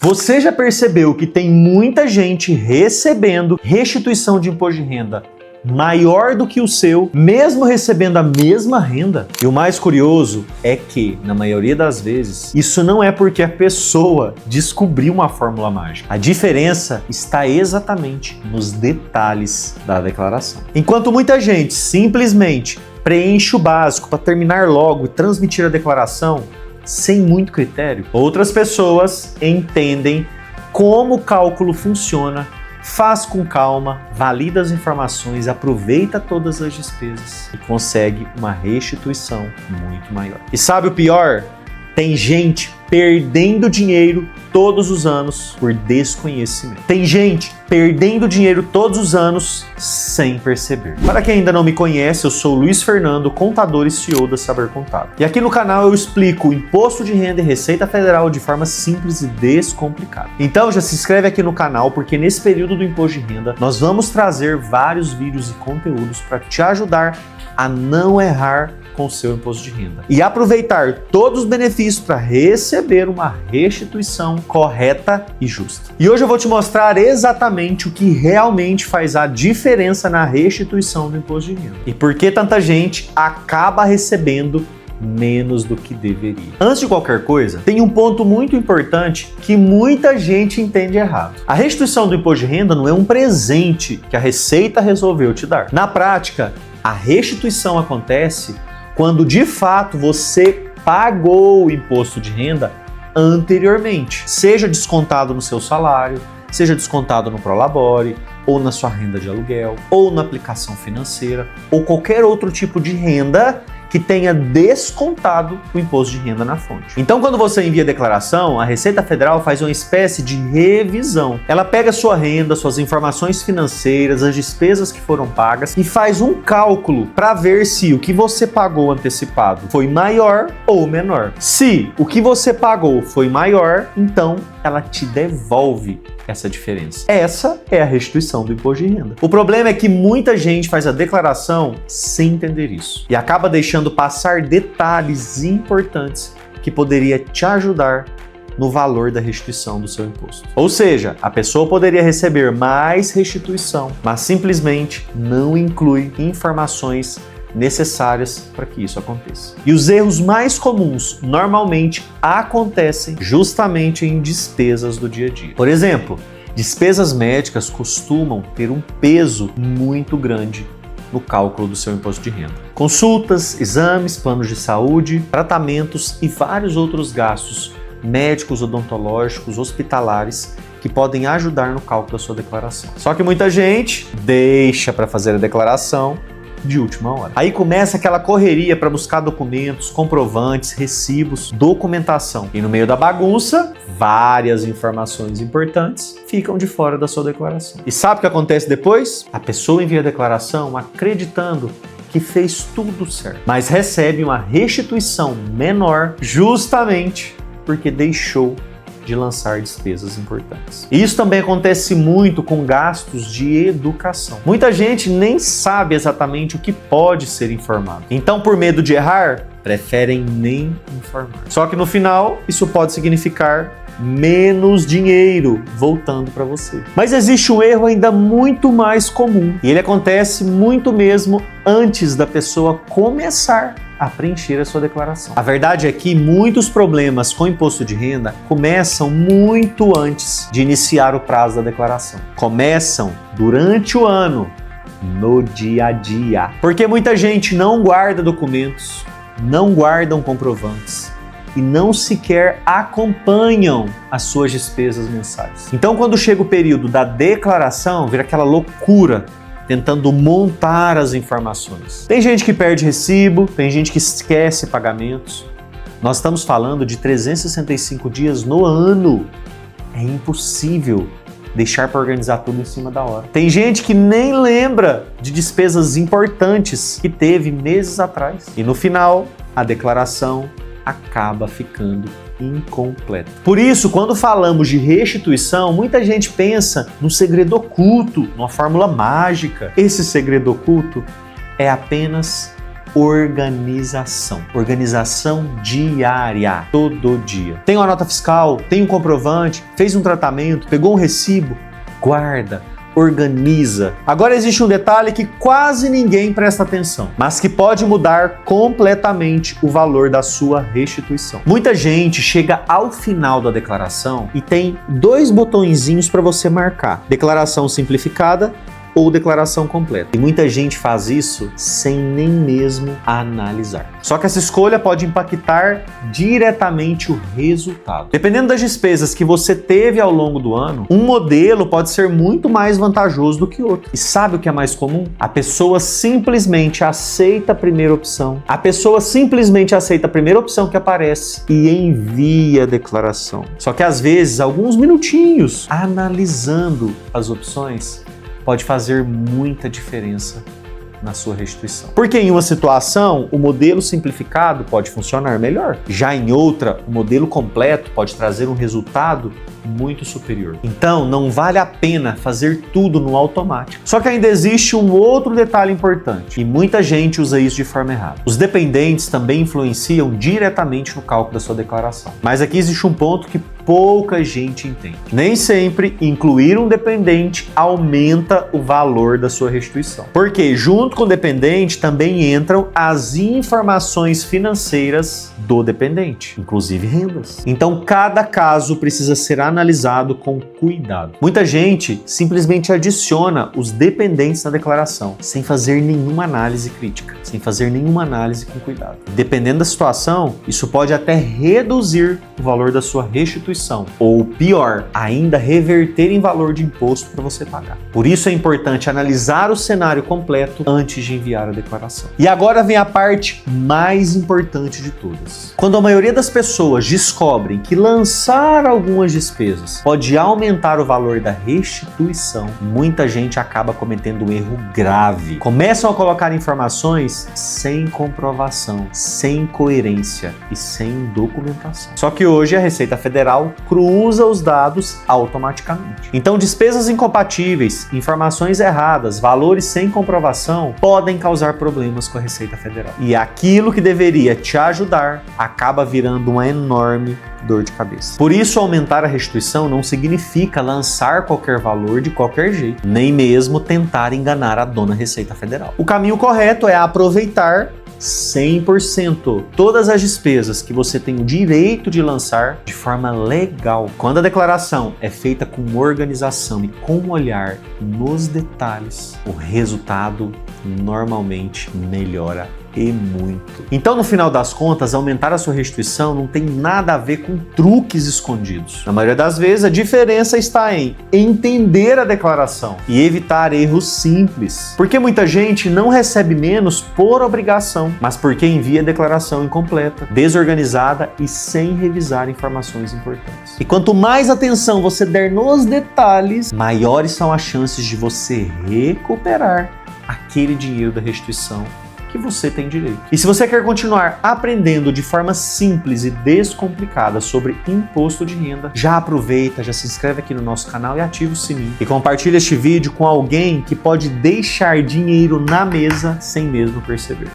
Você já percebeu que tem muita gente recebendo restituição de imposto de renda maior do que o seu, mesmo recebendo a mesma renda? E o mais curioso é que, na maioria das vezes, isso não é porque a pessoa descobriu uma fórmula mágica. A diferença está exatamente nos detalhes da declaração. Enquanto muita gente simplesmente preenche o básico para terminar logo e transmitir a declaração sem muito critério, outras pessoas entendem como o cálculo funciona, faz com calma, valida as informações, aproveita todas as despesas e consegue uma restituição muito maior. E sabe o pior? Tem gente perdendo dinheiro todos os anos por desconhecimento. Tem gente perdendo dinheiro todos os anos sem perceber. Para quem ainda não me conhece, eu sou o Luiz Fernando, contador e CEO da Saber Contábil. E aqui no canal eu explico o imposto de renda e receita federal de forma simples e descomplicada. Então já se inscreve aqui no canal, porque nesse período do imposto de renda nós vamos trazer vários vídeos e conteúdos para te ajudar a não errar com o seu imposto de renda e aproveitar todos os benefícios para receber uma restituição correta e justa. E hoje eu vou te mostrar exatamente o que realmente faz a diferença na restituição do imposto de renda e por que tanta gente acaba recebendo menos do que deveria. Antes de qualquer coisa, tem um ponto muito importante que muita gente entende errado. A restituição do imposto de renda não é um presente que a Receita resolveu te dar. Na prática, a restituição acontece quando de fato você pagou o imposto de renda anteriormente, seja descontado no seu salário, seja descontado no Prolabore, ou na sua renda de aluguel, ou na aplicação financeira, ou qualquer outro tipo de renda que tenha descontado o imposto de renda na fonte. Então, quando você envia a declaração, a Receita Federal faz uma espécie de revisão. Ela pega a sua renda, suas informações financeiras, as despesas que foram pagas e faz um cálculo para ver se o que você pagou antecipado foi maior ou menor. Se o que você pagou foi maior, então ela te devolve essa diferença. Essa é a restituição do imposto de renda. O problema é que muita gente faz a declaração sem entender isso e acaba deixando passar detalhes importantes que poderia te ajudar no valor da restituição do seu imposto. Ou seja, a pessoa poderia receber mais restituição, mas simplesmente não inclui informações necessárias para que isso aconteça. E os erros mais comuns normalmente acontecem justamente em despesas do dia a dia. Por exemplo, despesas médicas costumam ter um peso muito grande no cálculo do seu imposto de renda. Consultas, exames, planos de saúde, tratamentos e vários outros gastos médicos, odontológicos, hospitalares que podem ajudar no cálculo da sua declaração. Só que muita gente deixa para fazer a declaração de última hora. Aí começa aquela correria para buscar documentos, comprovantes, recibos, documentação. E no meio da bagunça, várias informações importantes ficam de fora da sua declaração. E sabe o que acontece depois? A pessoa envia a declaração acreditando que fez tudo certo, mas recebe uma restituição menor justamente porque deixou de lançar despesas importantes. E isso também acontece muito com gastos de educação. Muita gente nem sabe exatamente o que pode ser informado. Então, por medo de errar, preferem nem informar. Só que no final, isso pode significar menos dinheiro voltando para você. Mas existe um erro ainda muito mais comum e ele acontece muito mesmo antes da pessoa começar a preencher a sua declaração. A verdade é que muitos problemas com imposto de renda começam muito antes de iniciar o prazo da declaração. Começam durante o ano, no dia a dia. Porque muita gente não guarda documentos, não guardam comprovantes e não sequer acompanham as suas despesas mensais. Então, quando chega o período da declaração, vira aquela loucura tentando montar as informações. Tem gente que perde recibo, tem gente que esquece pagamentos. Nós estamos falando de 365 dias no ano. É impossível deixar para organizar tudo em cima da hora. Tem gente que nem lembra de despesas importantes que teve meses atrás. E no final, a declaração acaba ficando incompleta. Por isso, quando falamos de restituição, muita gente pensa num segredo oculto, numa fórmula mágica. Esse segredo oculto é apenas organização. Organização diária, todo dia. Tem uma nota fiscal, tem um comprovante, fez um tratamento, pegou um recibo, guarda. Organiza. Agora existe um detalhe que quase ninguém presta atenção, mas que pode mudar completamente o valor da sua restituição. Muita gente chega ao final da declaração e tem 2 botõezinhos para você marcar: declaração simplificada ou declaração completa. E muita gente faz isso sem nem mesmo analisar. Só que essa escolha pode impactar diretamente o resultado. Dependendo das despesas que você teve ao longo do ano, um modelo pode ser muito mais vantajoso do que outro. E sabe o que é mais comum? A pessoa simplesmente aceita a primeira opção. A pessoa simplesmente aceita a primeira opção que aparece e envia a declaração. Só que às vezes, alguns minutinhos analisando as opções pode fazer muita diferença na sua restituição. Porque em uma situação, o modelo simplificado pode funcionar melhor. Já em outra, o modelo completo pode trazer um resultado muito superior. Então, não vale a pena fazer tudo no automático. Só que ainda existe um outro detalhe importante, e muita gente usa isso de forma errada. Os dependentes também influenciam diretamente no cálculo da sua declaração. Mas aqui existe um ponto que pouca gente entende. Nem sempre incluir um dependente aumenta o valor da sua restituição. Porque junto com o dependente também entram as informações financeiras do dependente, inclusive rendas. Então, cada caso precisa ser analisado com cuidado. Muita gente simplesmente adiciona os dependentes na declaração, sem fazer nenhuma análise crítica, sem fazer nenhuma análise com cuidado. Dependendo da situação, isso pode até reduzir o valor da sua restituição, ou pior, ainda reverter em valor de imposto para você pagar. Por isso é importante analisar o cenário completo antes de enviar a declaração. E agora vem a parte mais importante de todas. Quando a maioria das pessoas descobrem que lançar algumas despesas pode aumentar o valor da restituição, muita gente acaba cometendo um erro grave. Começam a colocar informações sem comprovação, sem coerência e sem documentação. Só que hoje a Receita Federal cruza os dados automaticamente. Então, despesas incompatíveis, informações erradas, valores sem comprovação podem causar problemas com a Receita Federal. E aquilo que deveria te ajudar acaba virando uma enorme dor de cabeça. Por isso, aumentar a restituição não significa lançar qualquer valor de qualquer jeito, nem mesmo tentar enganar a dona Receita Federal. O caminho correto é aproveitar 100% todas as despesas que você tem o direito de lançar de forma legal. Quando a declaração é feita com organização e com um olhar nos detalhes, o resultado normalmente melhora e muito. Então, no final das contas, aumentar a sua restituição não tem nada a ver com truques escondidos. Na maioria das vezes, a diferença está em entender a declaração e evitar erros simples. Porque muita gente não recebe menos por obrigação, mas porque envia a declaração incompleta, desorganizada e sem revisar informações importantes. E quanto mais atenção você der nos detalhes, maiores são as chances de você recuperar aquele dinheiro da restituição que você tem direito. E se você quer continuar aprendendo de forma simples e descomplicada sobre imposto de renda, já aproveita, já se inscreve aqui no nosso canal e ativa o sininho. E compartilha este vídeo com alguém que pode deixar dinheiro na mesa sem mesmo perceber.